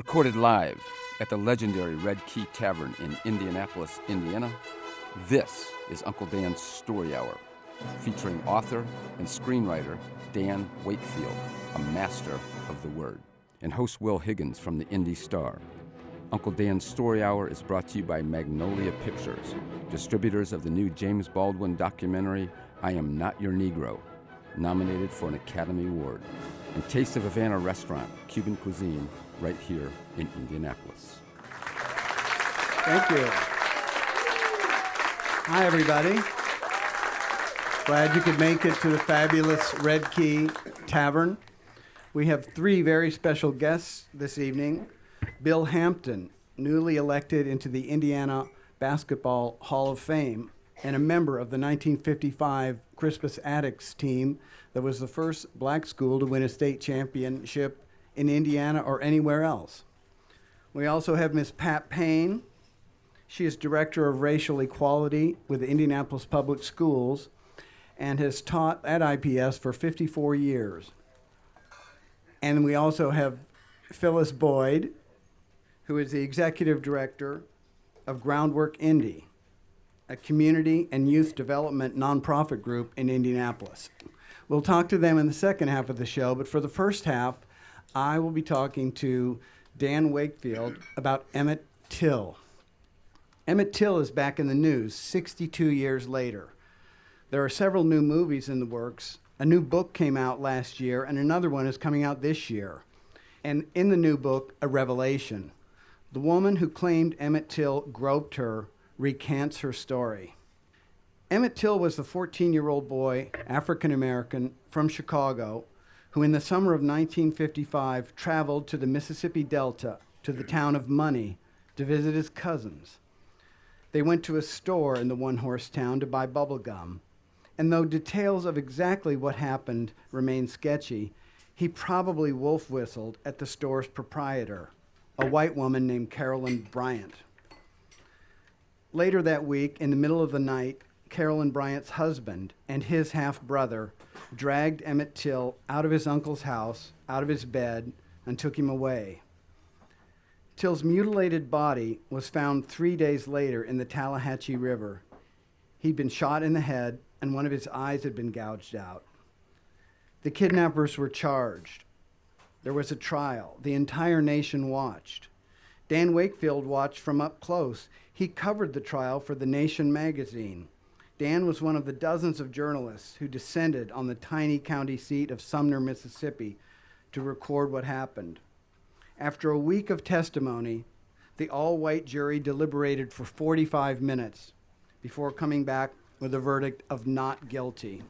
Recorded live at the legendary Red Key Tavern in Indianapolis, Indiana, this is Uncle Dan's Story Hour, featuring author and screenwriter Dan Wakefield, a master of the word, and host Will Higgins from the Indy Star. Uncle Dan's Story Hour is brought to you by Magnolia Pictures, distributors of the new James Baldwin documentary, I Am Not Your Negro, nominated for an Academy Award, and Taste of Havana Restaurant, Cuban cuisine, right here in Indianapolis. Thank you. Hi, everybody. Glad you could make it to the fabulous Red Key Tavern. We have three very special guests this evening. Bill Hampton, newly elected into the Indiana Basketball Hall of Fame and a member of the 1955 Crispus Attucks team that was the first black school to win a state championship in Indiana or anywhere else. We also have Miss Pat Payne. She is Director of Racial Equality with the Indianapolis Public Schools and has taught at IPS for 54 years. And we also have Phyllis Boyd, who is the Executive Director of Groundwork Indy, a community and youth development nonprofit group in Indianapolis. We'll talk to them in the second half of the show, but for the first half, I will be talking to Dan Wakefield about Emmett Till. Emmett Till is back in the news 62 years later. There are several new movies in the works. A new book came out last year, and another one is coming out this year. And in the new book, a revelation. The woman who claimed Emmett Till groped her recants her story. Emmett Till was the 14-year-old boy, African-American, from Chicago, who in the summer of 1955 traveled to the Mississippi Delta to the town of Money to visit his cousins. They went to a store in the one-horse town to buy bubble gum, and though details of exactly what happened remain sketchy, he probably wolf-whistled at the store's proprietor, a white woman named Carolyn Bryant. Later that week, in the middle of the night, Carolyn Bryant's husband and his half-brother dragged Emmett Till out of his uncle's house, out of his bed, and took him away. Till's mutilated body was found 3 days later in the Tallahatchie River. He'd been shot in the head, and one of his eyes had been gouged out. The kidnappers were charged. There was a trial. The entire nation watched. Dan Wakefield watched from up close. He covered the trial for The Nation magazine. Dan was one of the dozens of journalists who descended on the tiny county seat of Sumner, Mississippi, to record what happened. After a week of testimony, the all-white jury deliberated for 45 minutes before coming back with a verdict of not guilty.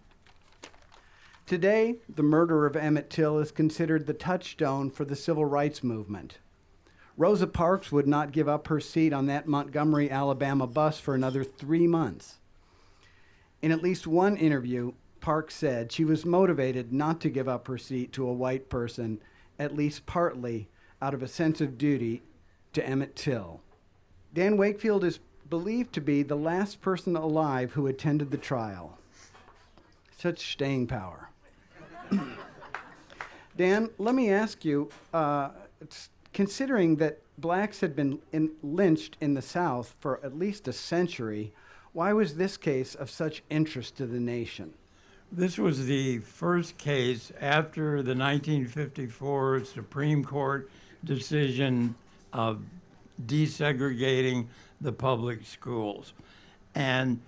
Today, the murder of Emmett Till is considered the touchstone for the civil rights movement. Rosa Parks would not give up her seat on that Montgomery, Alabama bus for another 3 months. In at least one interview, Parks said she was motivated not to give up her seat to a white person, at least partly out of a sense of duty to Emmett Till. Dan Wakefield is believed to be the last person alive who attended the trial. Such staying power. Dan, let me ask you, considering that blacks had been lynched in the South for at least a century, why was this case of such interest to the nation? This was the first case after the 1954 Supreme Court decision of desegregating the public schools. And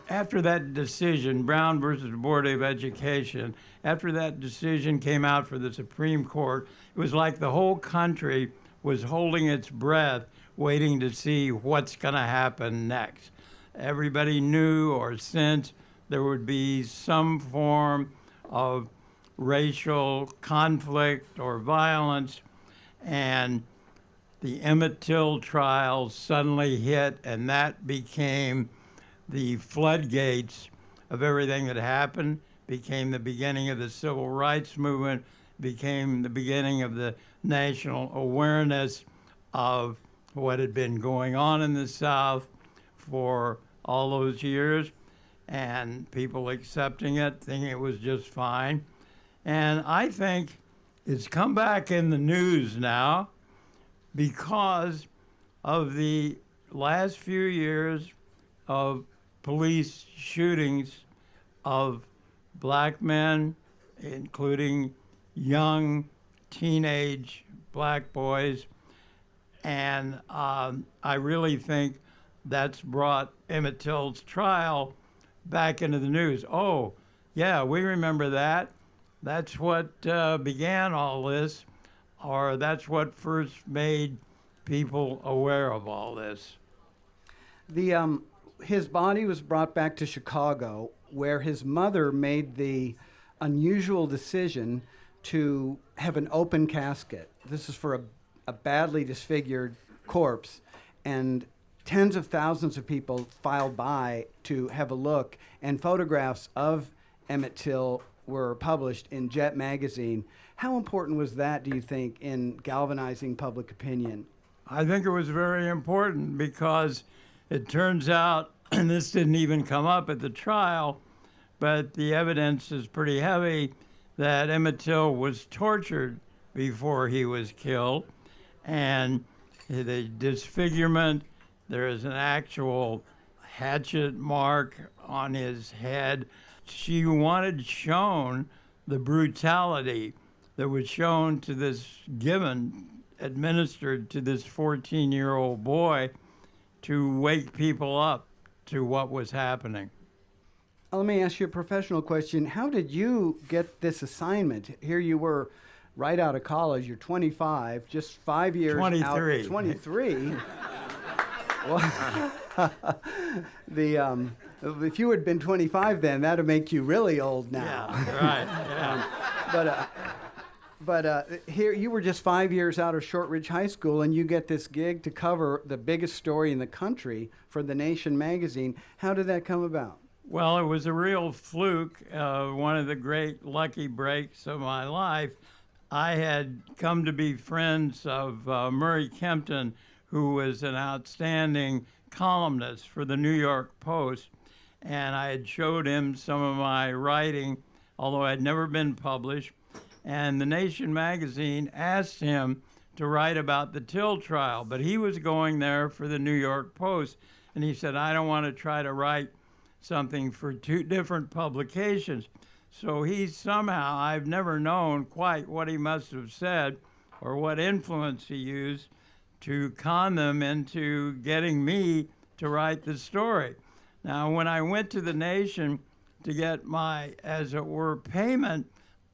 after that decision, Brown versus Board of Education, after that decision came out for the Supreme Court, it was like the whole country was holding its breath, waiting to see what's going to happen next. Everybody knew or sensed there would be some form of racial conflict or violence, and the Emmett Till trial suddenly hit, and that became the floodgates of everything that happened, became the beginning of the civil rights movement, became the beginning of the national awareness of what had been going on in the South for all those years, and people accepting it, thinking it was just fine. And I think it's come back in the news now, because of the last few years of police shootings of black men, including young teenage black boys. And I really think that's brought Emmett Till's trial back into the news. Oh, yeah, we remember that. That's what began all this, or that's what first made people aware of all this. His body was brought back to Chicago, where his mother made the unusual decision to have an open casket. This is for a badly disfigured corpse, and tens of thousands of people filed by to have a look, and photographs of Emmett Till were published in Jet magazine. How important was that, do you think, in galvanizing public opinion? I think it was very important because it turns out, and this didn't even come up at the trial, but the evidence is pretty heavy, that Emmett Till was tortured before he was killed. And the disfigurement, there is an actual hatchet mark on his head. She wanted shown the brutality that was shown to this, administered to this 14-year-old boy to wake people up to what was happening. Let me ask you a professional question. How did you get this assignment? Here you were right out of college. You're 25, just 5 years 23. out. 23. Well, if you had been 25 then, that would make you really old now. Yeah, right. Yeah. But here you were just 5 years out of Shortridge High School, and you get this gig to cover the biggest story in the country for The Nation magazine. How did that come about? Well, it was a real fluke, one of the great lucky breaks of my life. I had come to be friends of Murray Kempton, who was an outstanding columnist for the New York Post, and I had showed him some of my writing, although I'd never been published. And The Nation magazine asked him to write about the Till trial, but he was going there for the New York Post, and he said, I don't want to try to write something for two different publications. So he somehow, I've never known quite what he must have said or what influence he used to con them into getting me to write the story. Now, when I went to The Nation to get my, as it were, payment,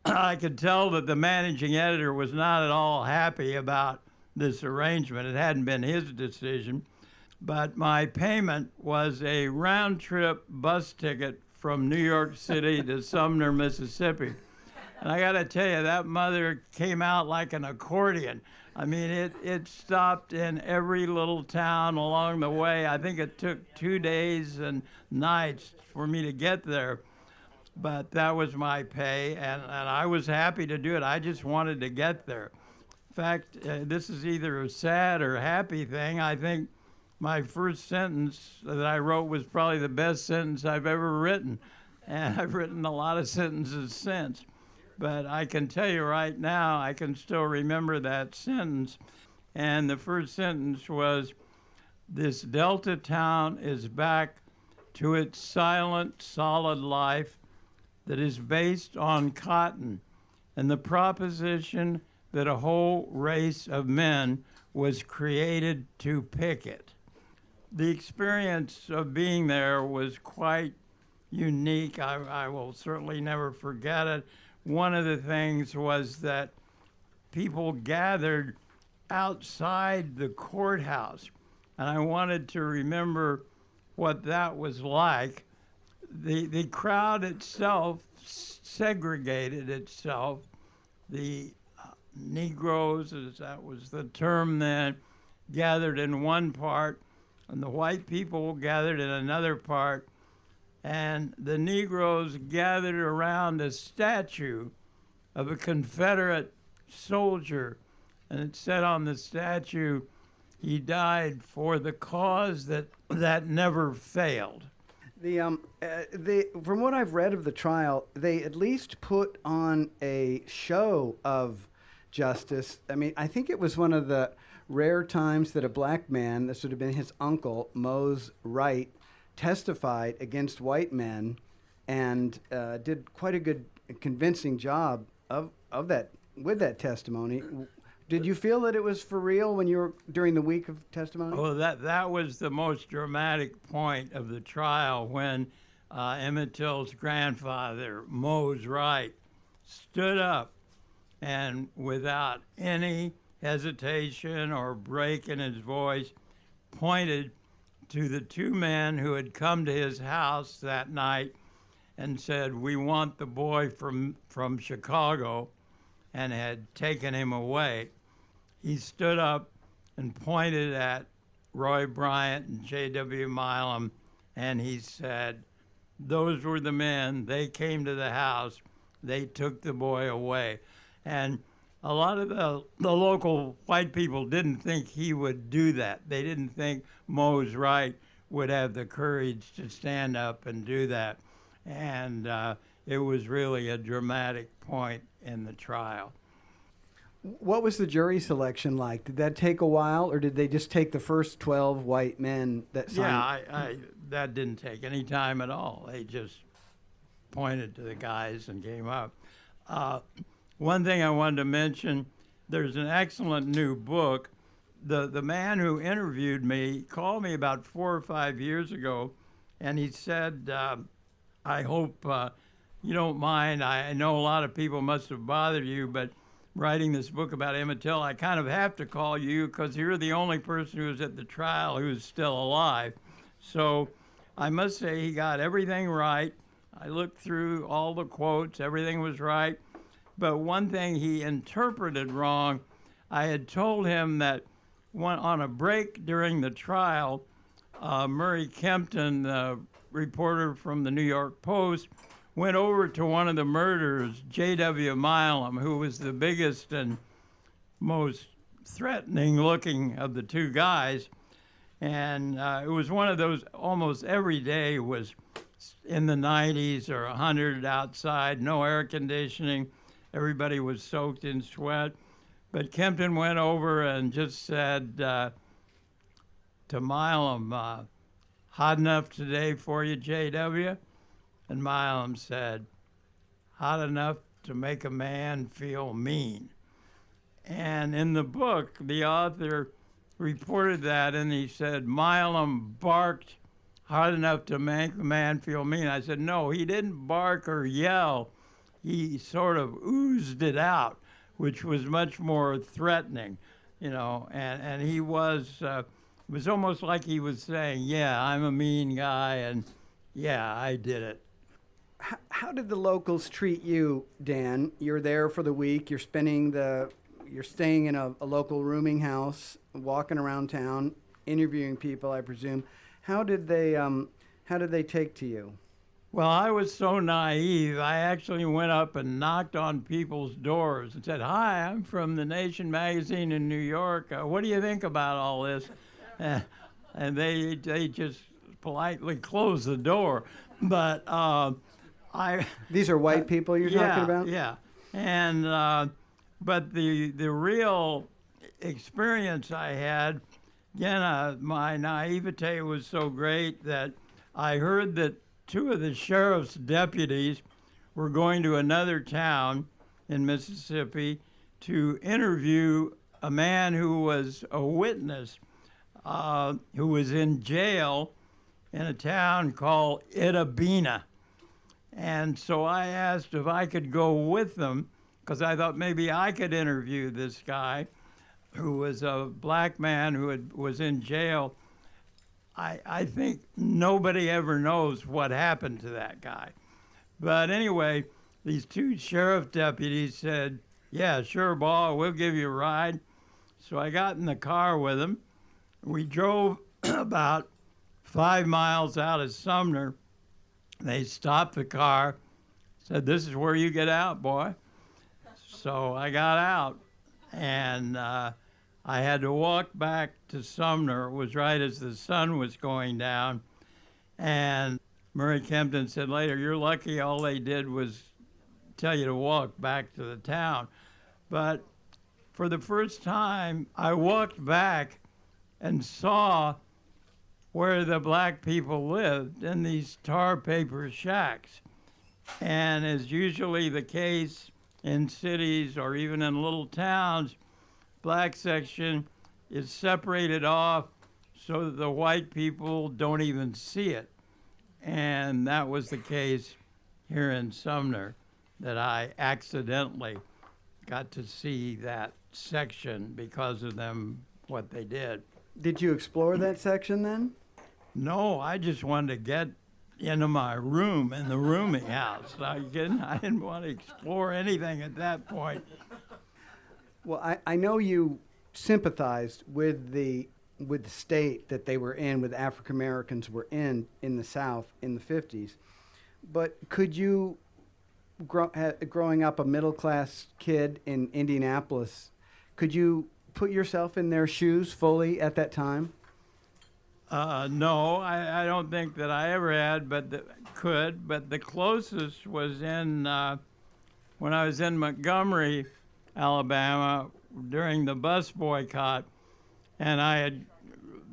I could tell that the managing editor was not at all happy about this arrangement. It hadn't been his decision. But my payment was a round-trip bus ticket from New York City to Sumner, Mississippi. And I got to tell you, that mother came out like an accordion. I mean, it stopped in every little town along the way. I think it took 2 days and nights for me to get there. But that was my pay, and I was happy to do it. I just wanted to get there. In fact, this is either a sad or happy thing. I think my first sentence that I wrote was probably the best sentence I've ever written. And I've written a lot of sentences since. But I can tell you right now, I can still remember that sentence. And the first sentence was, this Delta town is back to its silent, solid life that is based on cotton and the proposition that a whole race of men was created to pick it. The experience of being there was quite unique. I will certainly never forget it. One of the things was that people gathered outside the courthouse, and I wanted to remember what that was like. The crowd itself segregated itself. The Negroes, as that was the term then, gathered in one part, and the white people gathered in another part, and the Negroes gathered around a statue of a Confederate soldier, and it said on the statue, he died for the cause that never failed. From what I've read of the trial, they at least put on a show of justice. I mean, I think it was one of the rare times that a black man, this would have been his uncle, Mose Wright, testified against white men and did quite a good, convincing job of that with that testimony. Did you feel that it was for real when you were during the week of testimony? Well, that was the most dramatic point of the trial when Emmett Till's grandfather, Mose Wright, stood up and without any hesitation or break in his voice pointed to the two men who had come to his house that night and said, "We want the boy from Chicago," and had taken him away. He stood up and pointed at Roy Bryant and J.W. Milam, and he said, "Those were the men. They came to the house. They took the boy away." And a lot of the local white people didn't think he would do that. They didn't think Mose Wright would have the courage to stand up and do that. And it was really a dramatic point in the trial. What was the jury selection like? Did that take a while, or did they just take the first 12 white men that signed? Yeah, that didn't take any time at all. They just pointed to the guys and came up. One thing I wanted to mention, there's an excellent new book. The man who interviewed me called me about 4 or 5 years ago, and he said, "I hope you don't mind. I know a lot of people must have bothered you, but writing this book about Emmett Till, I kind of have to call you because you're the only person who was at the trial who's still alive." So I must say he got everything right. I looked through all the quotes, everything was right. But one thing he interpreted wrong, I had told him that on a break during the trial, Murray Kempton, the reporter from the New York Post, went over to one of the murderers, J.W. Milam, who was the biggest and most threatening looking of the two guys. And it was one of those, almost every day was in the 90s or 100 outside, no air conditioning. Everybody was soaked in sweat. But Kempton went over and just said to Milam, "Hot enough today for you, J.W.?" And Milam said, "Hot enough to make a man feel mean." And in the book, the author reported that, and he said, Milam barked hot enough to make a man feel mean. I said, no, he didn't bark or yell. He sort of oozed it out, which was much more threatening, and he was, it was almost like he was saying, yeah, I'm a mean guy, and yeah, I did it. How did the locals treat you, Dan? You're there for the week. You're staying in a local rooming house, walking around town, interviewing people, I presume. How did they take to you? Well, I was so naive, I actually went up and knocked on people's doors and said, "Hi, I'm from the Nation magazine in New York. What do you think about all this?" And they just politely closed the door. But These are white people you're talking about? Yeah. And but the real experience I had, again, my naivete was so great that I heard that two of the sheriff's deputies were going to another town in Mississippi to interview a man who was a witness who was in jail in a town called Itabena. And so I asked if I could go with them because I thought maybe I could interview this guy who was a black man who was in jail. I think nobody ever knows what happened to that guy. But anyway, these two sheriff deputies said, "Yeah, sure, boy, we'll give you a ride." So I got in the car with them. We drove about 5 miles out of Sumner. They stopped the car, said, "This is where you get out, boy." So I got out, and I had to walk back to Sumner. It was right as the sun was going down. And Murray Kempton said later, "You're lucky all they did was tell you to walk back to the town." But for the first time, I walked back and saw where the black people lived in these tar paper shacks. And as usually the case in cities or even in little towns, black section is separated off so that the white people don't even see it. And that was the case here in Sumner, that I accidentally got to see that section because of them, what they did. Did you explore that section then? No, I just wanted to get into my room in the rooming house. I didn't want to explore anything at that point. Well, I know you sympathized with the state that they were in, with African Americans were in the South in the 50s. But could you, growing up a middle-class kid in Indianapolis, could you put yourself in their shoes fully at that time? No, I don't think that I ever had, but the closest was in when I was in Montgomery, Alabama, during the bus boycott, and I had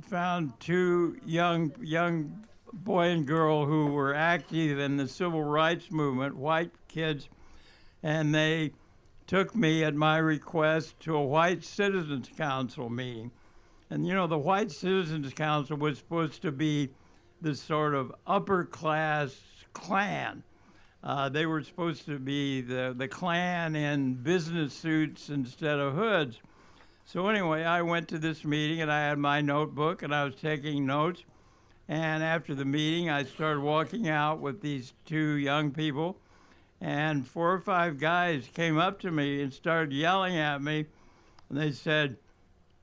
found two young boy and girl who were active in the civil rights movement, white kids, and they took me at my request to a white citizens council meeting. And you know, the White Citizens Council was supposed to be this sort of upper class Klan. They were supposed to be the Klan in business suits instead of hoods. So anyway, I went to this meeting and I had my notebook and I was taking notes. And after the meeting, I started walking out with these two young people. And 4 or 5 guys came up to me and started yelling at me. And they said,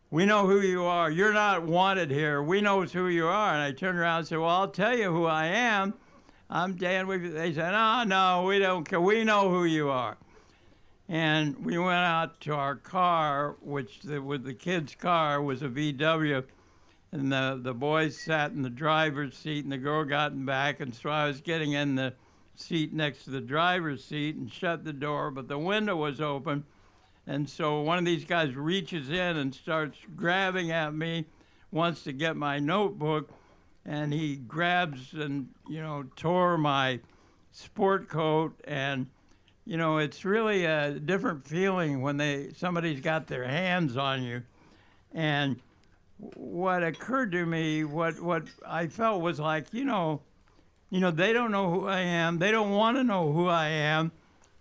"We know who you are. You're not wanted here. We know who you are." And I turned around and said, "Well, I'll tell you who I am. I'm Dan Wakefield." They said, "No, we don't care. We know who you are." And we went out to our car, which with the kids' car was a VW. And the boys sat in the driver's seat and the girl got in back. And so I was getting in the seat next to the driver's seat and shut the door, but the window was open. And so one of these guys reaches in and starts grabbing at me, wants to get my notebook, and he grabs and, tore my sport coat. And, it's really a different feeling when somebody's got their hands on you. And what occurred to me, what I felt was like, they don't know who I am. They don't want to know who I am.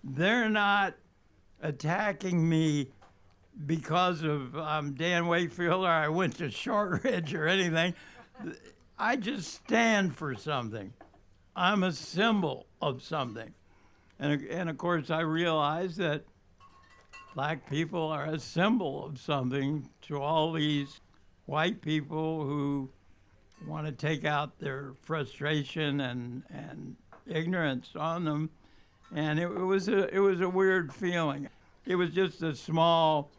They're not attacking me because of Dan Wakefield or I went to Shortridge or anything. I just stand for something. I'm a symbol of something. And of course, I realize that black people are a symbol of something to all these white people who want to take out their frustration and ignorance on them. And it was a weird feeling. It was just a small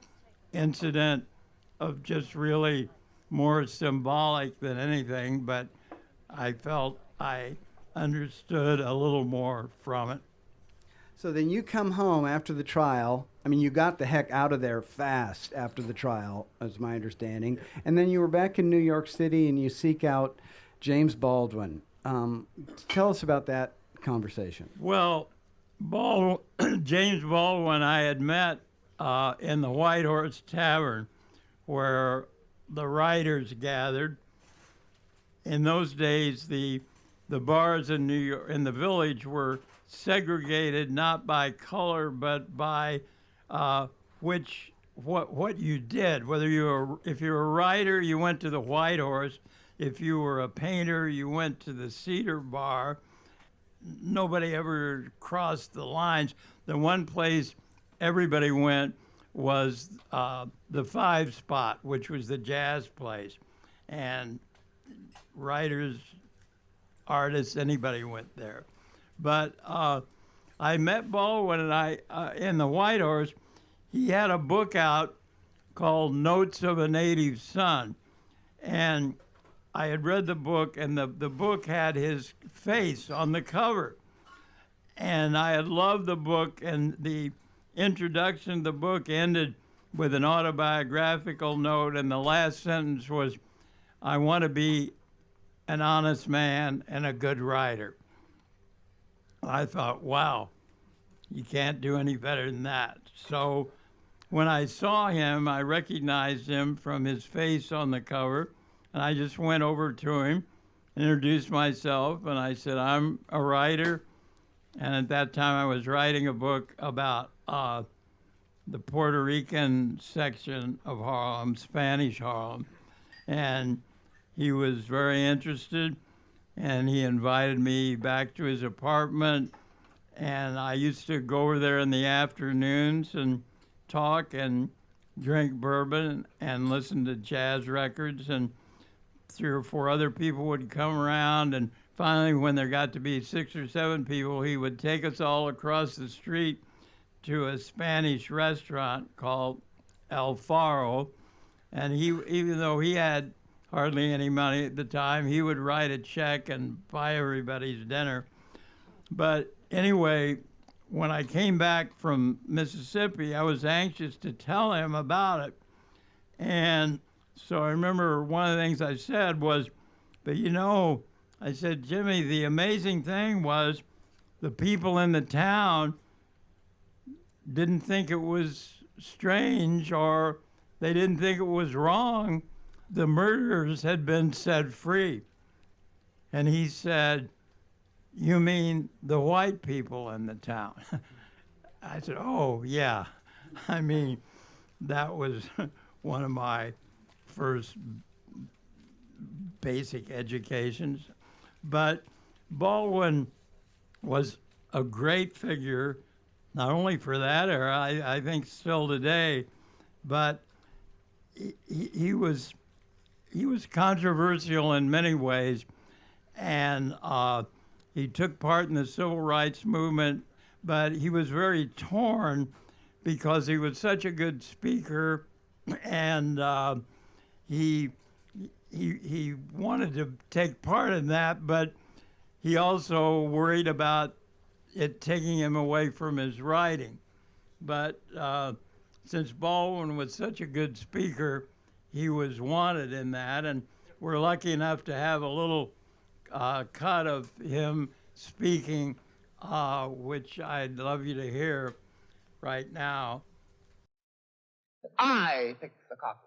incident of just really more symbolic than anything, but I felt I understood a little more from it. So then you come home after the trial. I mean, you got the heck out of there fast after the trial, as my understanding. And then you were back in New York City and you seek out James Baldwin. Tell us about that conversation. Well, James Baldwin I had met in the White Horse Tavern where the writers gathered. In those days, the bars in New York, in the Village, were segregated not by color but by what you did. If you were a writer, you went to the White Horse. If you were a painter, you went to the Cedar Bar. Nobody ever crossed the lines. The one place everybody went was the 5 Spot, which was the jazz place. And writers, artists, anybody went there. But I met Baldwin and in the White Horse. He had a book out called Notes of a Native Son. And I had read the book, and the book had his face on the cover. And I had loved the book, and the introduction of the book ended with an autobiographical note, and the last sentence was, "I want to be an honest man and a good writer." I thought, wow, you can't do any better than that. So when I saw him, I recognized him from his face on the cover, and I just went over to him, introduced myself, and I said, "I'm a writer." And at that time, I was writing a book about the Puerto Rican section of Harlem, Spanish Harlem. And he was very interested, and he invited me back to his apartment. And I used to go over there in the afternoons and talk and drink bourbon and listen to jazz records. And 3 or 4 other people would come around. And finally, when there got to be 6 or 7 people, he would take us all across the street to a Spanish restaurant called El Faro. And he, even though he had hardly any money at the time, he would write a check and buy everybody's dinner. But anyway, when I came back from Mississippi, I was anxious to tell him about it. And so I remember one of the things I said was, "But you know," I said, "Jimmy, the amazing thing was the people in the town didn't think it was strange, or they didn't think it was wrong. The murderers had been set free." And he said, "You mean the white people in the town?" I said, "Oh, yeah. I mean, that was one of my first basic educations." But Baldwin was a great figure, not only for that era, I think still today, but he was controversial in many ways, and he took part in the civil rights movement, but he was very torn because he was such a good speaker, and he wanted to take part in that, but he also worried about it taking him away from his writing. But since Baldwin was such a good speaker, he was wanted in that, and we're lucky enough to have a little cut of him speaking, which I'd love you to hear right now. I picked the cotton,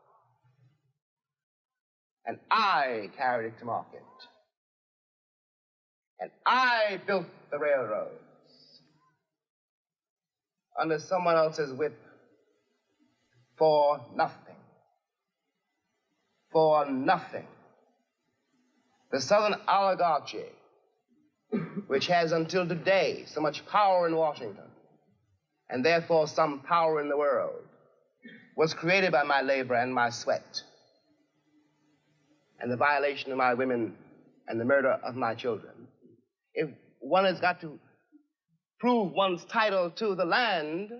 and I carried it to market, and I built the railroads under someone else's whip for nothing. For nothing. The Southern oligarchy, which has until today so much power in Washington, and therefore some power in the world, was created by my labor and my sweat, and the violation of my women and the murder of my children. If one has got to prove one's title to the land,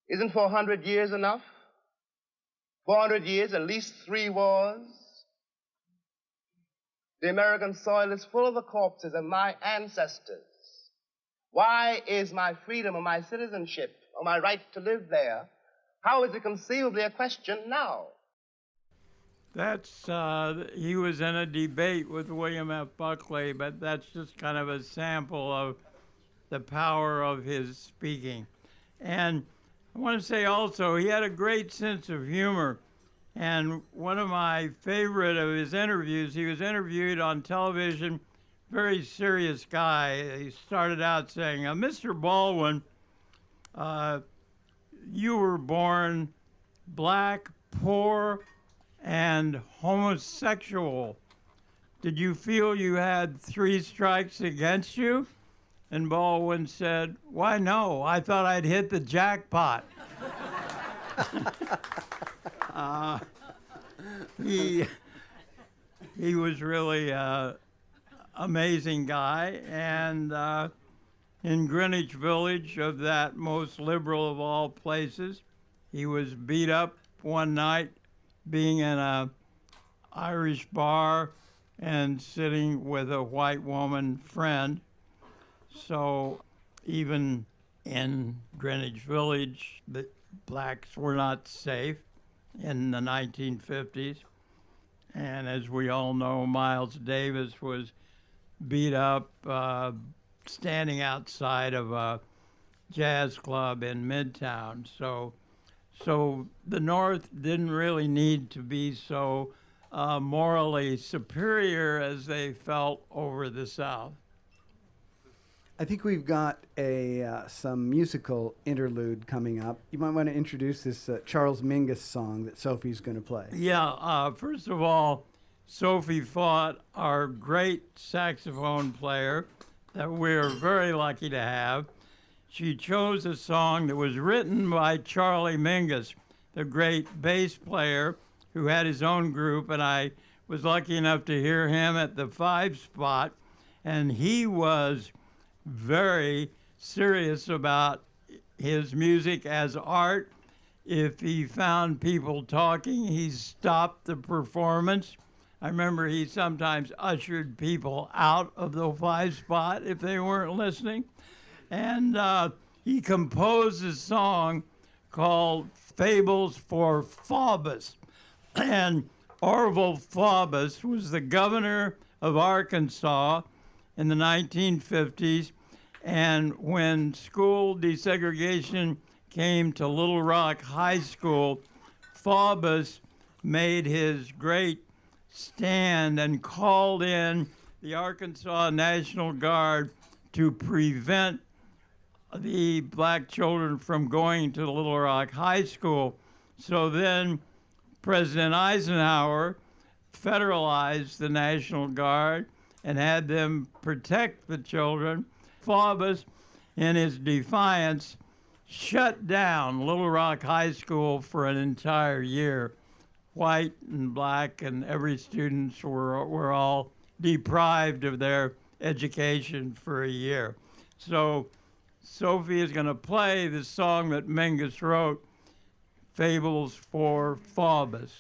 isn't 400 years enough? 400 years, at least 3 wars. The American soil is full of the corpses of my ancestors. Why is my freedom or my citizenship or my right to live there, how is it conceivably a question now? That's, he was in a debate with William F. Buckley, but that's just kind of a sample of the power of his speaking. And I want to say also, he had a great sense of humor. And one of my favorite of his interviews, he was interviewed on television, very serious guy. He started out saying, "Mr. Baldwin, you were born black, poor, and homosexual. Did you feel you had 3 strikes against you?" And Baldwin said, "Why, no, I thought I'd hit the jackpot." He was really an amazing guy, and in Greenwich Village, of that most liberal of all places, he was beat up one night being in a Irish bar and sitting with a white woman friend. So even in Greenwich Village, blacks were not safe in the 1950s. And as we all know, Miles Davis was beat up standing outside of a jazz club in Midtown. So the North didn't really need to be so morally superior as they felt over the South. I think we've got some musical interlude coming up. You might want to introduce this Charles Mingus song that Sophie's going to play. Yeah, first of all, Sophie Faught, our great saxophone player that we're very lucky to have. She chose a song that was written by Charlie Mingus, the great bass player who had his own group, and I was lucky enough to hear him at the 5 Spot, and he was very serious about his music as art. If he found people talking, he stopped the performance. I remember he sometimes ushered people out of the 5 Spot if they weren't listening. And he composed a song called Fables for Faubus. And Orville Faubus was the governor of Arkansas in the 1950s. And when school desegregation came to Little Rock High School, Faubus made his great stand and called in the Arkansas National Guard to prevent the black children from going to Little Rock High School. So then President Eisenhower federalized the National Guard and had them protect the children. Faubus, in his defiance, shut down Little Rock High School for an entire year. White and black and every students were all deprived of their education for a year. So Sophie is going to play the song that Mingus wrote, Fables for Faubus.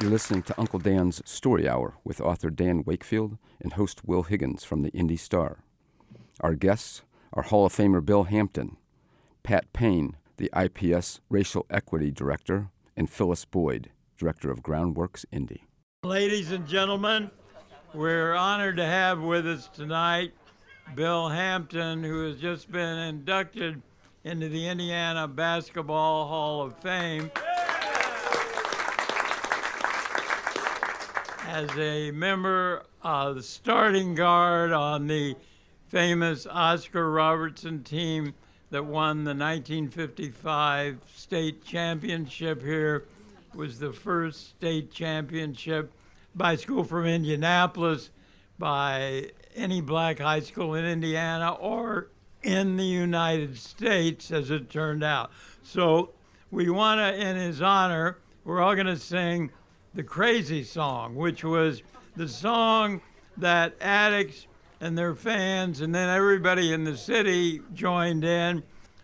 You're listening to Uncle Dan's Story Hour with author Dan Wakefield and host Will Higgins from the Indy Star. Our guests are Hall of Famer Bill Hampton, Pat Payne, the IPS Racial Equity Director, and Phyllis Boyd, Director of Groundworks Indy. Ladies and gentlemen, we're honored to have with us tonight Bill Hampton, who has just been inducted into the Indiana Basketball Hall of Fame as a member of the starting guard on the famous Oscar Robertson team that won the 1955 state championship here. Was the first state championship by school from Indianapolis, by any black high school in Indiana or in the United States, as it turned out. So we want to, in his honor, we're all going to sing the Crazy Song, which was the song that addicts and their fans and then everybody in the city joined in.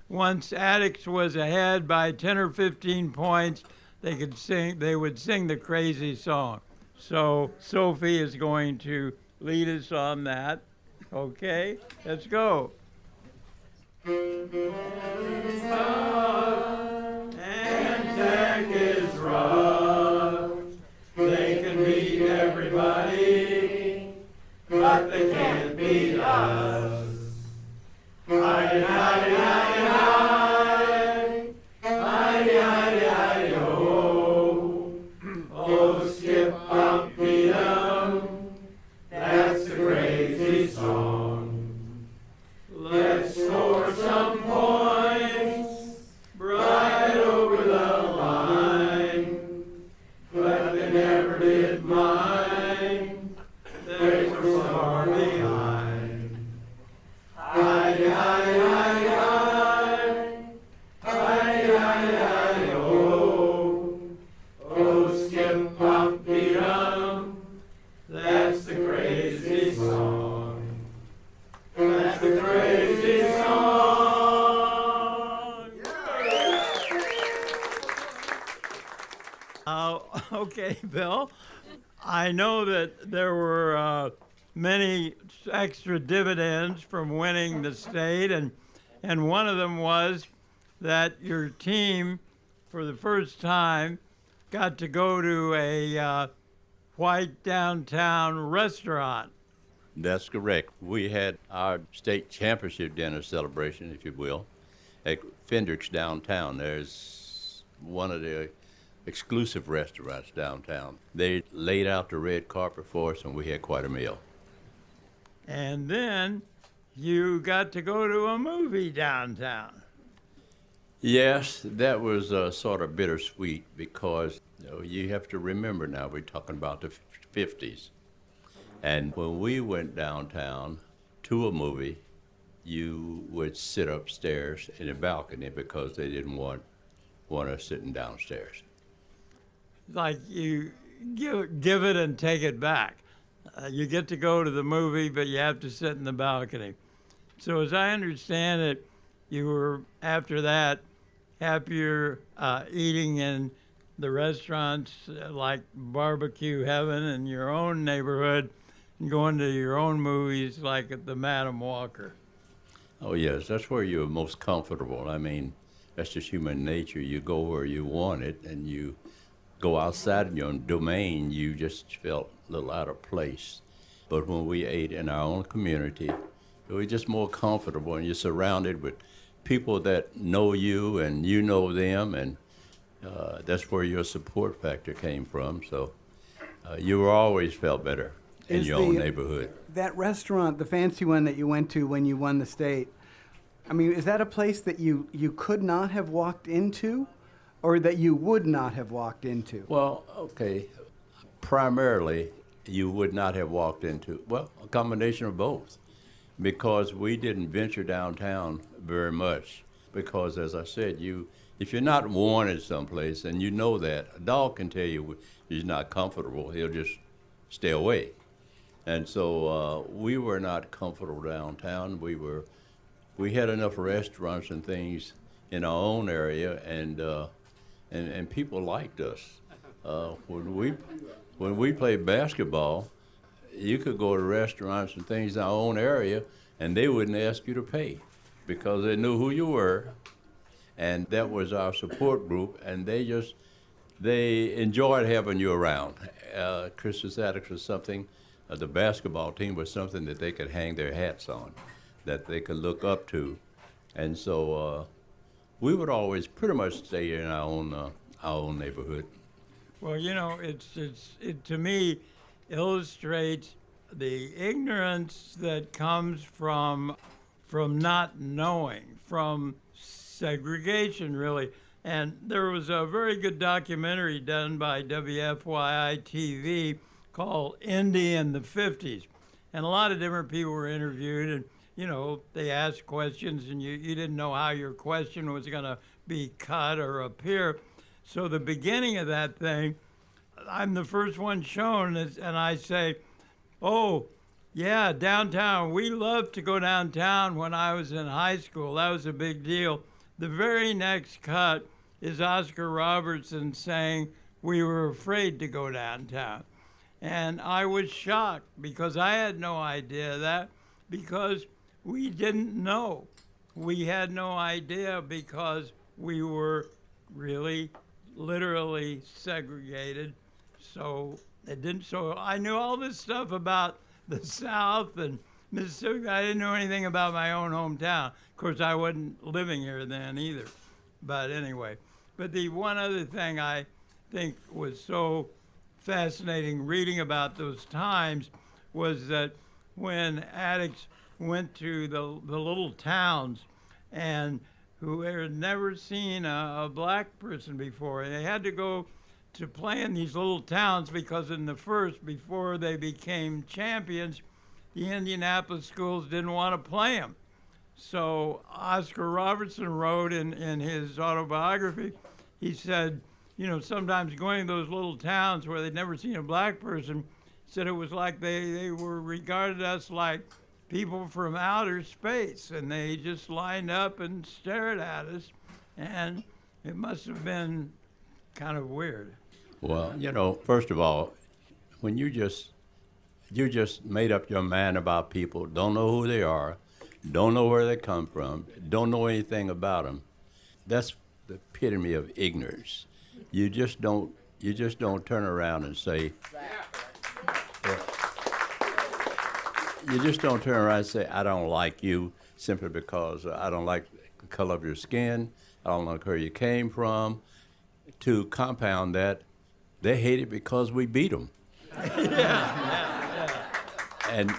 Once Addicts was ahead by 10 or 15 points, they would sing the Crazy Song. So Sophie is going to lead us on that. Okay, let's go. And Jack is rough. They can beat everybody, but they can't beat us. Hidey, hidey, hidey, hidey, hidey, hidey, hidey, oh. Oh, skip, bump, beat 'em. That's the Crazy Song. Let's score some points right over the line, but they never did mind. They were so far behind. Hidey, hidey, hidey, hidey, hidey, hidey, hidey, oh. Oh, skip, bump, beat 'em. That's the Crazy Song. That's the Crazy Song. Okay, Bill. I know that there were many extra dividends from winning the state, and one of them was that your team, for the first time, got to go to a white downtown restaurant. That's correct. We had our state championship dinner celebration, if you will, at Fendrick's downtown. There's one of the exclusive restaurants downtown. They laid out the red carpet for us, and we had quite a meal. And then you got to go to a movie downtown. Yes, that was sort of bittersweet because you have to remember now we're talking about the 50s. And when we went downtown to a movie, you would sit upstairs in a balcony because they didn't want us sitting downstairs. Like you give it and take it back. You get to go to the movie, but you have to sit in the balcony. So as I understand it, you were, after that, happier eating in the restaurants like Barbecue Heaven in your own neighborhood and going to your own movies like at the Madam Walker. Oh, yes, that's where you're most comfortable. I mean, that's just human nature. You go where you want it, and you go outside in your domain, you just felt a little out of place. But when we ate in our own community, it was just more comfortable, and you're surrounded with people that know you and you know them, and that's where your support factor came from. So you always felt better in your own neighborhood. That restaurant, the fancy one that you went to when you won the state, I mean, is that a place that you could not have walked into, or that you would not have walked into? Well, okay, primarily you would not have walked into, well, a combination of both, because we didn't venture downtown very much, because as I said, if you're not wanted someplace, and you know that, a dog can tell you he's not comfortable, he'll just stay away. And so we were not comfortable downtown. We had enough restaurants and things in our own area, and people liked us. When we played basketball, you could go to restaurants and things in our own area, and they wouldn't ask you to pay because they knew who you were, and that was our support group, and they enjoyed having you around. Christmas Addicts was something, the basketball team was something that they could hang their hats on, that they could look up to, and so we would always pretty much stay in our own neighborhood. Well, it to me illustrates the ignorance that comes from not knowing, from segregation, really. And there was a very good documentary done by WFYI TV called Indy in the 50s. And a lot of different people were interviewed, and, they asked questions, and you didn't know how your question was going to be cut or appear. So the beginning of that thing, I'm the first one shown, and I say, oh, yeah, downtown. We loved to go downtown when I was in high school. That was a big deal. The very next cut is Oscar Robertson saying we were afraid to go downtown. And I was shocked because I had no idea that, because we didn't know. We had no idea because we were really, literally segregated. So I knew all this stuff about the South and Mississippi. I didn't know anything about my own hometown. Of course, I wasn't living here then either. But anyway, the one other thing I think was so fascinating reading about those times was that when addicts went to the little towns and who had never seen a black person before, they had to go to play in these little towns because in the first, before they became champions, the Indianapolis schools didn't want to play them. So Oscar Robertson wrote in his autobiography, he said, sometimes going to those little towns where they'd never seen a black person, said it was like they were regarded us like people from outer space, and they just lined up and stared at us, and it must have been kind of weird. Well, first of all, when you just made up your mind about people, don't know who they are, don't know where they come from, don't know anything about them, that's the epitome of ignorance. You just don't turn around and say, you just don't turn around and say, I don't like you simply because I don't like the color of your skin, I don't like where you came from. To compound that, they hate it because we beat them. And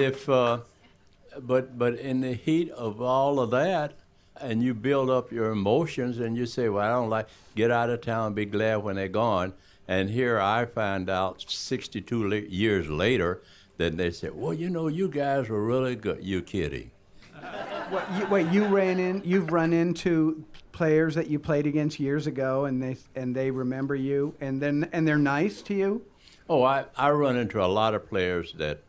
if, but in the heat of all of that, and you build up your emotions and you say, well, I don't like, get out of town, be glad when they're gone. And here I find out 62 years later that they say, well, you guys were really good. You kidding. You've run into players that you played against years ago, and they remember you, and they're nice to you? Oh, I run into a lot of players that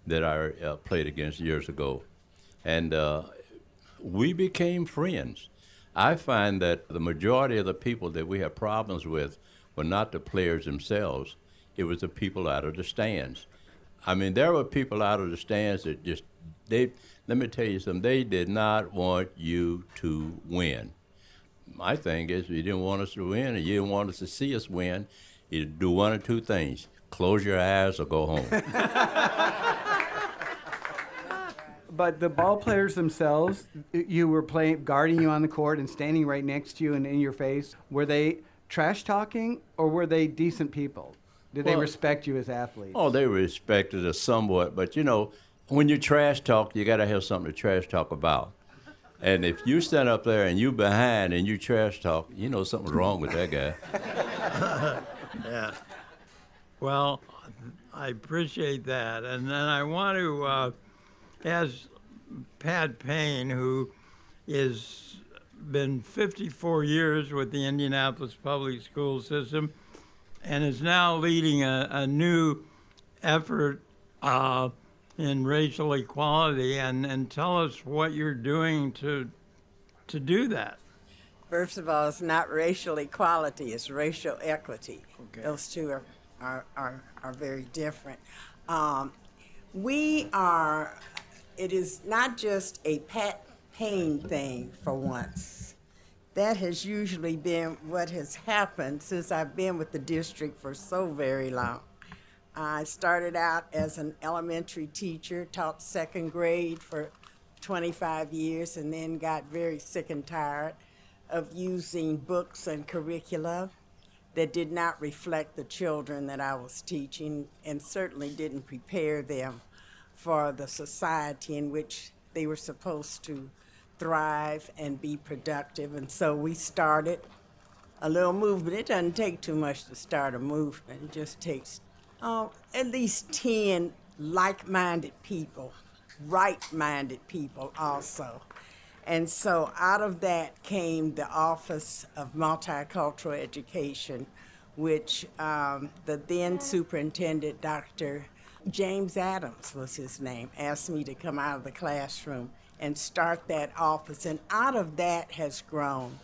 I played against years ago, and we became friends. I find that the majority of the people that we have problems with were not the players themselves. It was the people out of the stands. I mean, there were people out of the stands that let me tell you something, they did not want you to win. My thing is, you didn't want us to win, and you didn't want us to see us win, you do one of two things: close your eyes or go home. But the ball players themselves, you were guarding you on the court and standing right next to you and in your face. Were they trash talking, or were they decent people? Did they respect you as athletes? Oh, they respected us somewhat, but when you trash talk, you got to have something to trash talk about. And if you stand up there and you behind and you trash talk, something's wrong with that guy. Yeah. Well, I appreciate that. And then I want to ask Pat Payne, who has been 54 years with the Indianapolis public school system and is now leading a new effort in racial equality, and tell us what you're doing to do that. First of all, it's not racial equality, it's racial equity. Okay. Those two are very different. It is not just a Pat Payne thing for once. That has usually been what has happened since I've been with the district for so very long. I started out as an elementary teacher, taught second grade for 25 years and then got very sick and tired of using books and curricula that did not reflect the children that I was teaching and certainly didn't prepare them for the society in which they were supposed to thrive and be productive. And so we started a little movement. It doesn't take too much to start a movement. It just takes at least 10 like-minded people, right-minded people also. And so out of that came the Office of Multicultural Education, which the then superintendent, Dr. James Adams was his name, asked me to come out of the classroom and start that office. And out of that has grown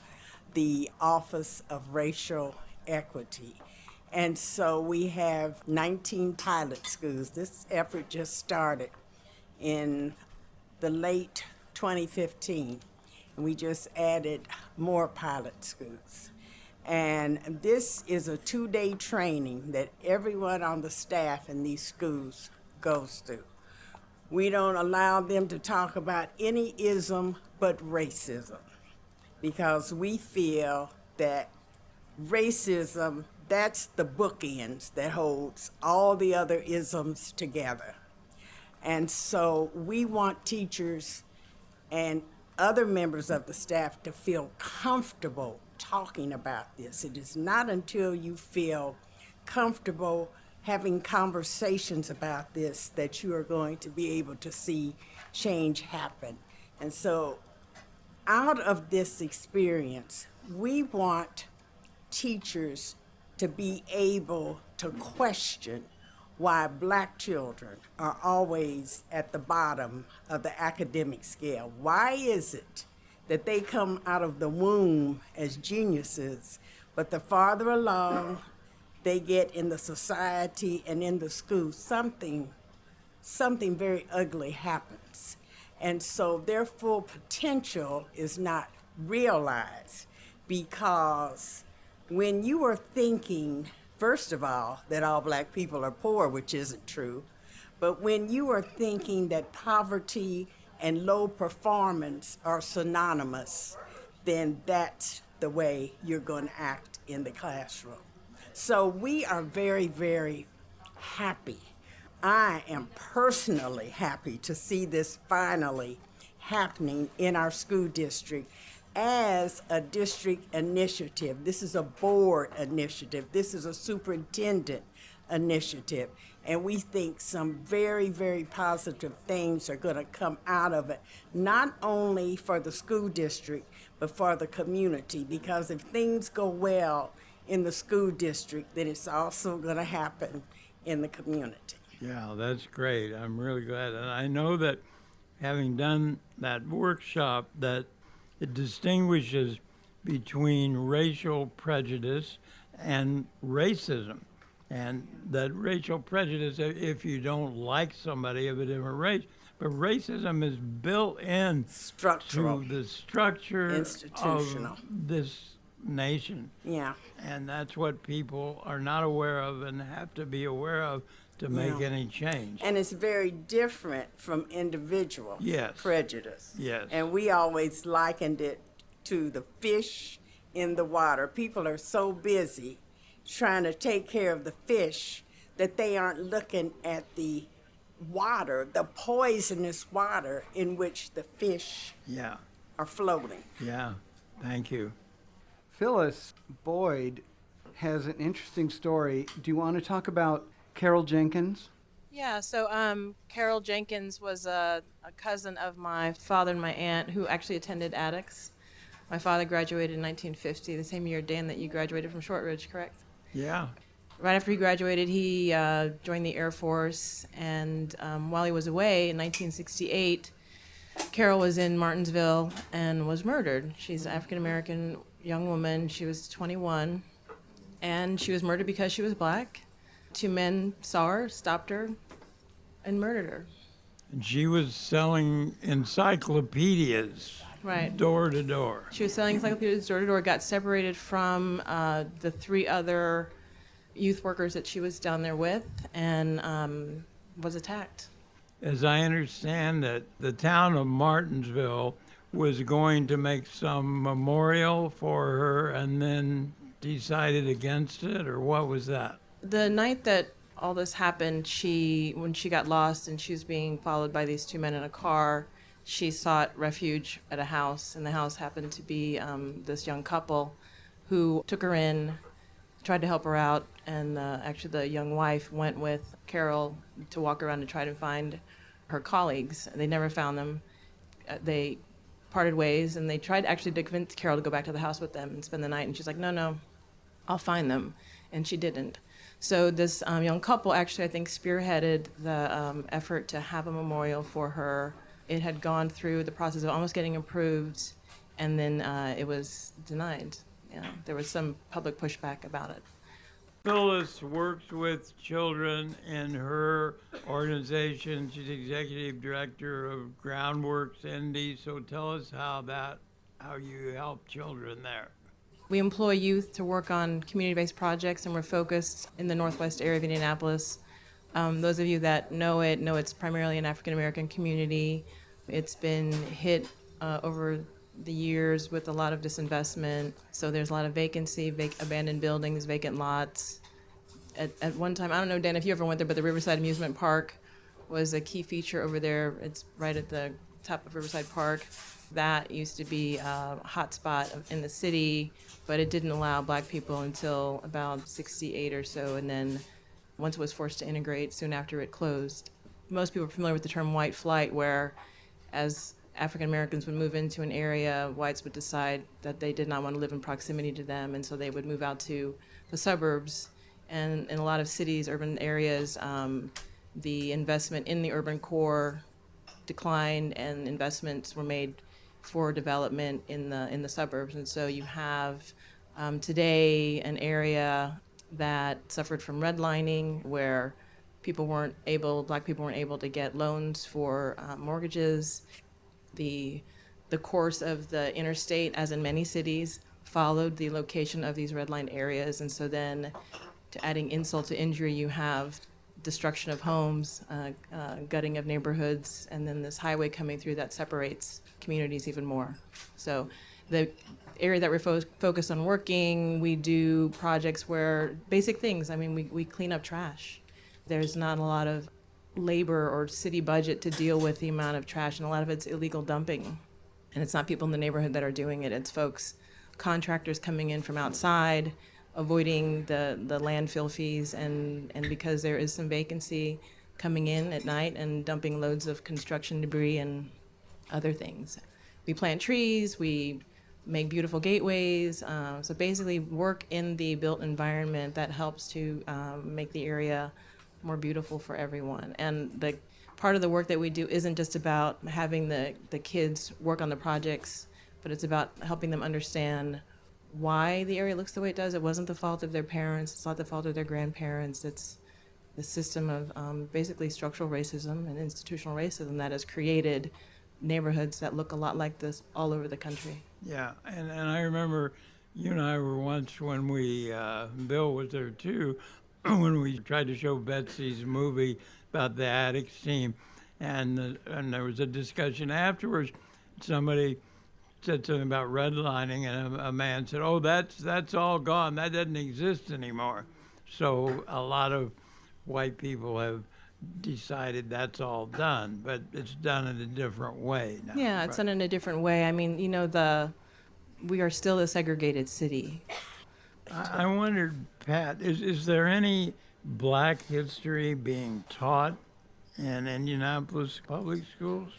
the Office of Racial Equity. And so we have 19 pilot schools. This effort just started in the late 2015, and we just added more pilot schools. And this is a 2-day training that everyone on the staff in these schools goes through. We don't allow them to talk about any ism but racism, because we feel that racism, that's the bookends that holds all the other isms together. And so we want teachers and other members of the staff to feel comfortable talking about this. It is not until you feel comfortable having conversations about this that you are going to be able to see change happen. And so out of this experience, we want teachers to be able to question why Black children are always at the bottom of the academic scale. Why is it that they come out of the womb as geniuses, but the farther along they get in the society and in the school, something very ugly happens. And so their full potential is not realized, because when you are thinking, first of all, that all Black people are poor, which isn't true, but when you are thinking that poverty and low performance are synonymous, then that's the way you're going to act in the classroom. So we are very, very happy. I am personally happy to see this finally happening in our school district as a district initiative. This is a board initiative. This is a superintendent initiative. And we think some very, very positive things are going to come out of it, not only for the school district, but for the community. Because if things go well in the school district, then it's also going to happen in the community. Yeah, that's great. I'm really glad. And I know that having done that workshop, that it distinguishes between racial prejudice and racism. And that racial prejudice, if you don't like somebody of a different race, but racism is built in Structural. to the structure Institutional. of this nation. Yeah. And that's what people are not aware of and have to be aware of to make any change. And it's very different from individual prejudice. Yes. And we always likened it to the fish in the water. People are so busy trying to take care of the fish that they aren't looking at the water, the poisonous water in which the fish are floating. Yeah, thank you. Phyllis Boyd has an interesting story. Do you want to talk about Carol Jenkins? Yeah, so Carol Jenkins was a cousin of my father and my aunt who actually attended Attucks. My father graduated in 1950, the same year, Dan, that you graduated from Shortridge, correct? Yeah. Right after he graduated, he joined the Air Force, and while he was away in 1968, Carol was in Martinsville and was murdered. She's an African-American young woman. She was 21, and she was murdered because she was Black. 2 men saw her, stopped her, and murdered her. And she was selling encyclopedias door to door. She was selling encyclopedias door to door, got separated from the 3 other youth workers that she was down there with, and was attacked. As I understand it, the town of Martinsville was going to make some memorial for her and then decided against it, or what was that? The night that all this happened, when she got lost and she was being followed by these two men in a car, she sought refuge at a house, and the house happened to be this young couple who took her in, tried to help her out, and actually the young wife went with Carol to walk around to try to find her colleagues. They never found them. They parted ways, and they tried actually to convince Carol to go back to the house with them and spend the night, and she's like, no, I'll find them, and she didn't. So this young couple actually, I think, spearheaded the effort to have a memorial for her. It had gone through the process of almost getting approved, and then it was denied. There was some public pushback about it. Phyllis works with children in her organization. She's executive director of Groundworks Indy. So tell us how you help children there. We employ youth to work on community-based projects, and we're focused in the northwest area of Indianapolis. Those of you that know it's primarily an African-American community. It's been hit over the years with a lot of disinvestment. So there's a lot of vacancy, abandoned buildings, vacant lots. At one time, I don't know, Dan, if you ever went there, but the Riverside Amusement Park was a key feature over there. It's right at the top of Riverside Park. That used to be a hot spot in the city, but it didn't allow black people until about 68 or so, and then once it was forced to integrate, soon after it closed. Most people are familiar with the term white flight, where as African Americans would move into an area, whites would decide that they did not want to live in proximity to them, and so they would move out to the suburbs. And in a lot of cities, urban areas, the investment in the urban core declined, and investments were made for development in the suburbs. And so you have today an area that suffered from redlining, where black people weren't able to get loans for mortgages. The course of the interstate, as in many cities, followed the location of these redlined areas. And so then, to adding insult to injury, you have destruction of homes, gutting of neighborhoods, and then this highway coming through that separates communities even more. So the area that we're focused on working, we do projects where basic things, we clean up trash. There's not a lot of labor or city budget to deal with the amount of trash, and a lot of it's illegal dumping. And it's not people in the neighborhood that are doing it, it's contractors coming in from outside, avoiding the landfill fees, and because there is some vacancy, coming in at night and dumping loads of construction debris and other things. We plant trees, we make beautiful gateways, so basically work in the built environment that helps to make the area more beautiful for everyone. And the part of the work that we do isn't just about having the kids work on the projects, but it's about helping them understand why the area looks the way it does. It wasn't the fault of their parents, it's not the fault of their grandparents, it's the system of basically structural racism and institutional racism that has created neighborhoods that look a lot like this all over the country. Yeah, and I remember you and I were once when we, Bill was there too, when we tried to show Betsy's movie about the Addicts team, and there was a discussion afterwards. Somebody said something about redlining, and a man said, "Oh, that's all gone. That doesn't exist anymore." So a lot of white people have decided that's all done, but it's done in a different way now. Yeah, it's done in a different way. We are still a segregated city. I wondered, Pat, is there any black history being taught in Indianapolis public schools?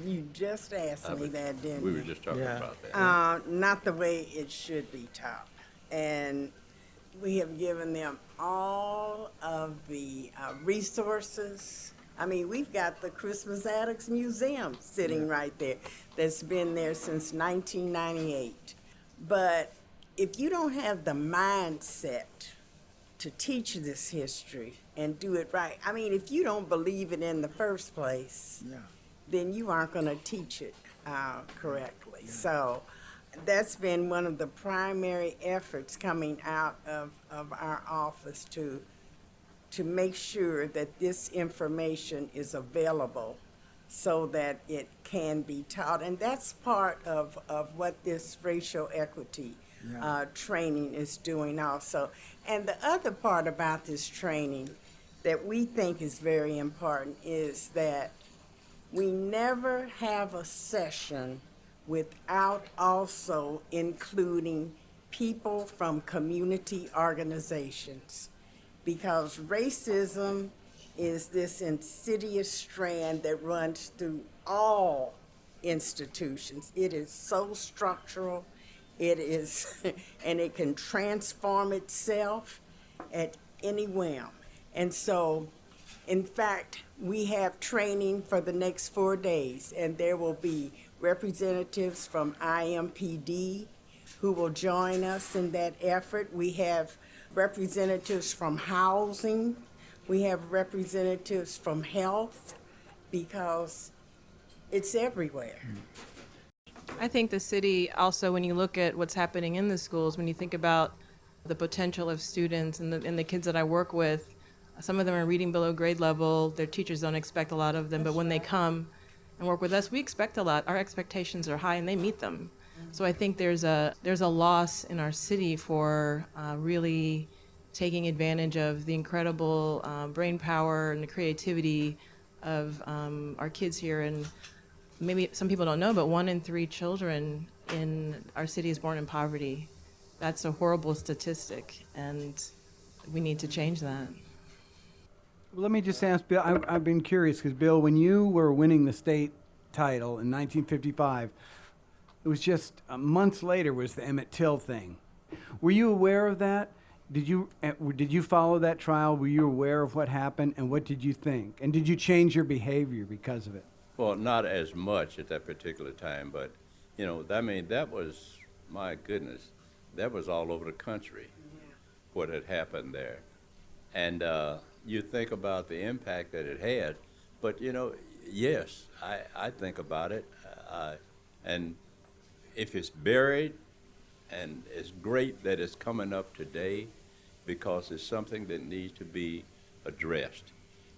You just asked me that, didn't you? We were just talking Yeah. about that. Not the way it should be taught. And we have given them all of the resources. We've got the Christmas Addicts Museum sitting right there that's been there since 1998. But if you don't have the mindset to teach this history and do it right, if you don't believe it in the first place, then you aren't going to teach it correctly. Yeah. So that's been one of the primary efforts coming out of our office, to to make sure that this information is available so that it can be taught. And that's part of what this racial equity training is doing also. And the other part about this training that we think is very important is that we never have a session without also including people from community organizations, because racism is this insidious strand that runs through all institutions. It is so structural, it is, and it can transform itself at any whim. And so, in fact, we have training for the next 4 days, and there will be representatives from IMPD who will join us in that effort. We have representatives from housing. We have representatives from health, because it's everywhere. I think the city also, when you look at what's happening in the schools, when you think about the potential of students and the kids that I work with, some of them are reading below grade level. Their teachers don't expect a lot of them, but when they come and work with us, we expect a lot. Our expectations are high, and they meet them. So I think there's a loss in our city for really taking advantage of the incredible brain power and the creativity of our kids here. And maybe some people don't know, but 1 in 3 children in our city is born in poverty. That's a horrible statistic, and we need to change that. Well, let me just ask Bill. I've been curious because, Bill, when you were winning the state title in 1955, it was just months later was the Emmett Till thing. Were you aware of that? Did you follow that trial? Were you aware of what happened, and what did you think? And did you change your behavior because of it? Well, not as much at that particular time, but, that was, my goodness, that was all over the country, what had happened there. And you think about the impact that it had, but, yes, I think about it. And if it's buried, and it's great that it's coming up today, because it's something that needs to be addressed.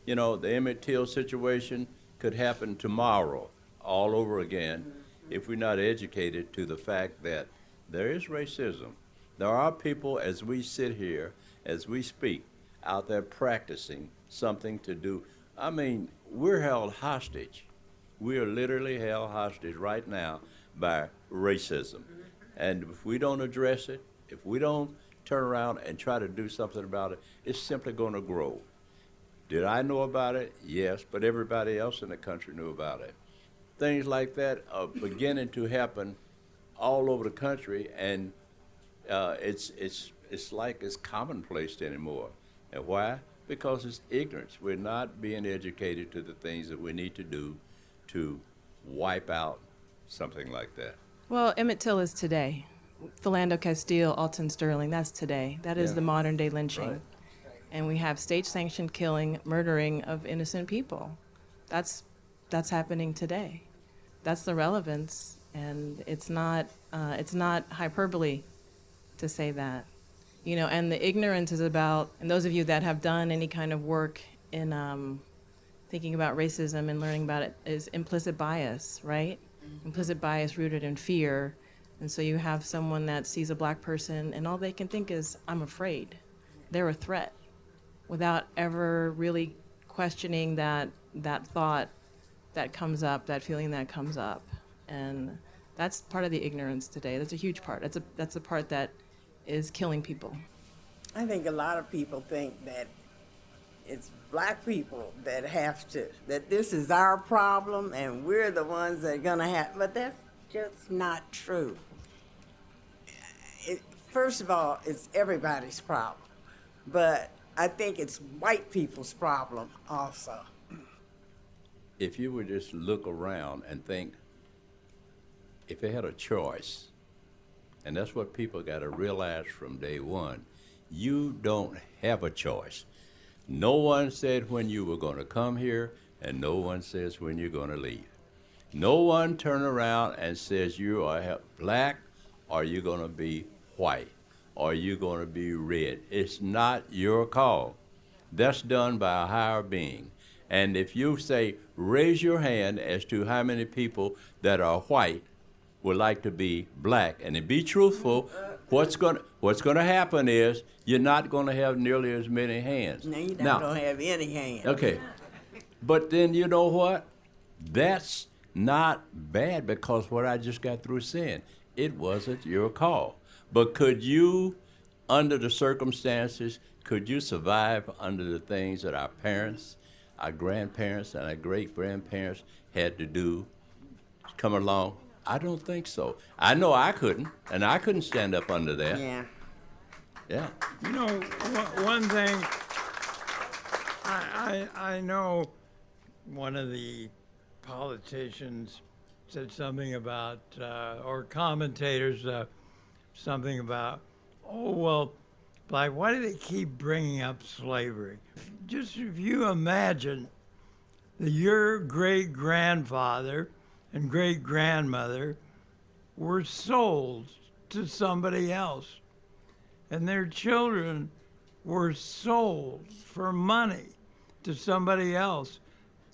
The Emmett Till situation could happen tomorrow all over again if we're not educated to the fact that there is racism. There are people, as we sit here, as we speak, out there practicing something to do. I mean, we're held hostage. We are literally held hostage right now by racism. And if we don't address it, if we don't turn around and try to do something about it, it's simply going to grow. Did I know about it? Yes, but everybody else in the country knew about it. Things like that are beginning to happen all over the country, and it's like it's commonplace anymore. And why? Because it's ignorance. We're not being educated to the things that we need to do to wipe out something like that. Well, Emmett Till is today. Philando Castile, Alton Sterling, that's today. That is the modern day lynching. Right. And we have state-sanctioned killing, murdering of innocent people. That's happening today. That's the relevance, and it's not hyperbole to say that. And the ignorance is about, and those of you that have done any kind of work in thinking about racism and learning about it, is implicit bias, right? Implicit bias rooted in fear. And so you have someone that sees a black person and all they can think is, I'm afraid. They're a threat, without ever really questioning that thought that comes up, that feeling that comes up. And that's part of the ignorance today. That's a huge part. That's a part that is killing people. I think a lot of people think that it's black people that that this is our problem and we're the ones that are gonna have, but that's just not true. First of all, it's everybody's problem, but I think it's white people's problem also. If you would just look around and think, if they had a choice, and that's what people got to realize from day one, you don't have a choice. No one said when you were going to come here, and no one says when you're going to leave. No one turn around and says you are black, or you're going to be white, or you're going to be red. It's not your call. That's done by a higher being. And if you say, raise your hand as to how many people that are white would like to be black, and to be truthful, what's going to happen is you're not going to have nearly as many hands. No, you're not going to have any hands. Okay. But then you know what? That's not bad, because what I just got through saying, it wasn't your call. But could you, under the circumstances, could you survive under the things that our parents, our grandparents, and our great-grandparents had to do, come along? I don't think so. I know I couldn't, and I couldn't stand up under that. Yeah. Yeah. You know, one thing, I know one of the politicians said something about, or commentators, something about, oh, well, like, why do they keep bringing up slavery? Just if you imagine that your great-grandfather and great-grandmother were sold to somebody else, and their children were sold for money to somebody else,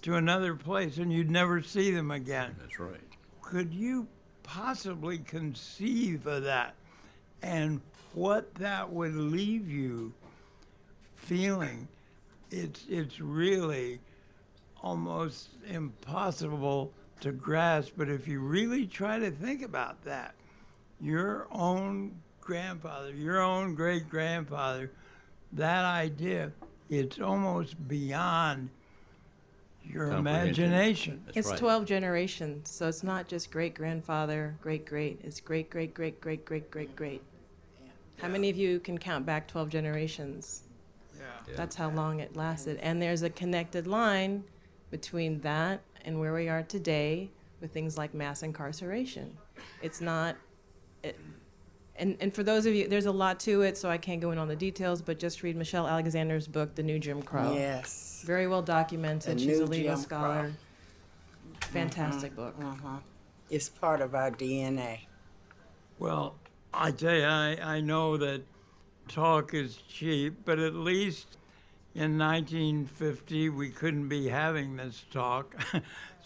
to another place, and you'd never see them again. That's right. Could you possibly conceive of that, and what that would leave you feeling? It's really almost impossible to grasp, but if you really try to think about that, your own grandfather, your own great-grandfather, that idea, it's almost beyond your imagination. That's It's right. 12 generations, so it's not just great-grandfather, great-great, it's great-great-great-great-great-great-great. How many of you can count back 12 generations? Yeah. That's how long it lasted. And there's a connected line between that and where we are today with things like mass incarceration. It's not, and for those of you, there's a lot to it, so I can't go in on the details, but just read Michelle Alexander's book, The New Jim Crow. Yes. Very well documented. The She's a New legal Jim scholar. Fantastic book. It's part of our DNA. Well, I tell you, I know that talk is cheap, but at least in 1950 we couldn't be having this talk.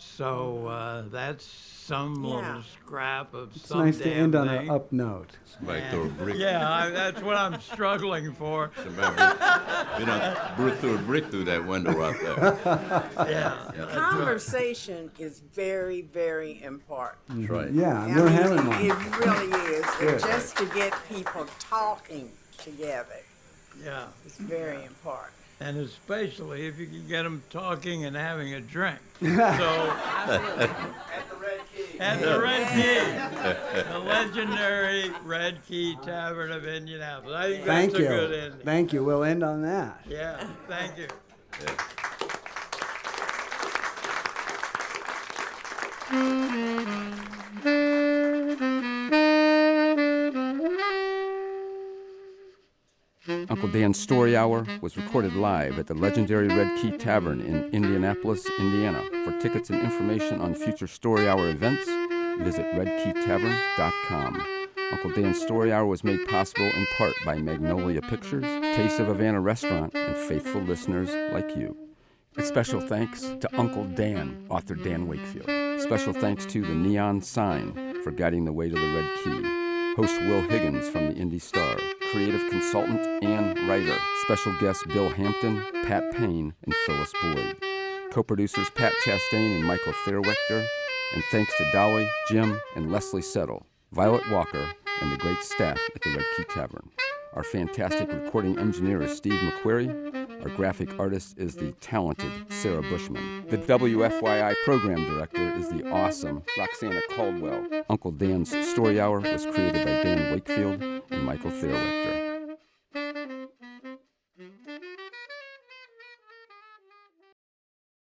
So that's some little scrap of It's some nice to damn end on thing. an up note. Somebody throw a brick. Yeah, that's what I'm struggling for. Somebody threw a brick through that window out there. Yeah. Conversation is very, very important. That's right. Yeah, I we're mean, having one. it really is. Good. Just to get people talking together Yeah. is very important. And especially if you can get them talking and having a drink. So, Absolutely. at the Red Key, the legendary Red Key Tavern of Indianapolis. I think Thank that's a you. good ending. Thank you. We'll end on that. Yeah, thank you. Uncle Dan's Story Hour was recorded live at the legendary Red Key Tavern in Indianapolis, Indiana. For tickets and information on future Story Hour events, visit redkeytavern.com. Uncle Dan's Story Hour was made possible in part by Magnolia Pictures, Taste of Havana Restaurant, and faithful listeners like you. A special thanks to Uncle Dan, author Dan Wakefield. Special thanks to the Neon Sign for guiding the way to the Red Key. Host Will Higgins from the Indy Star. Creative consultant and writer. Special guests Bill Hampton, Pat Payne, and Phyllis Boyd. Co-producers Pat Chastain and Michael Fairwechter. And thanks to Dolly, Jim, and Leslie Settle, Violet Walker, and the great staff at the Red Key Tavern. Our fantastic recording engineer is Steve McQuarrie. Our graphic artist is the talented Sarah Bushman. The WFYI program director is the awesome Roxana Caldwell. Uncle Dan's Story Hour was created by Dan Wakefield and Michael Fairwechter.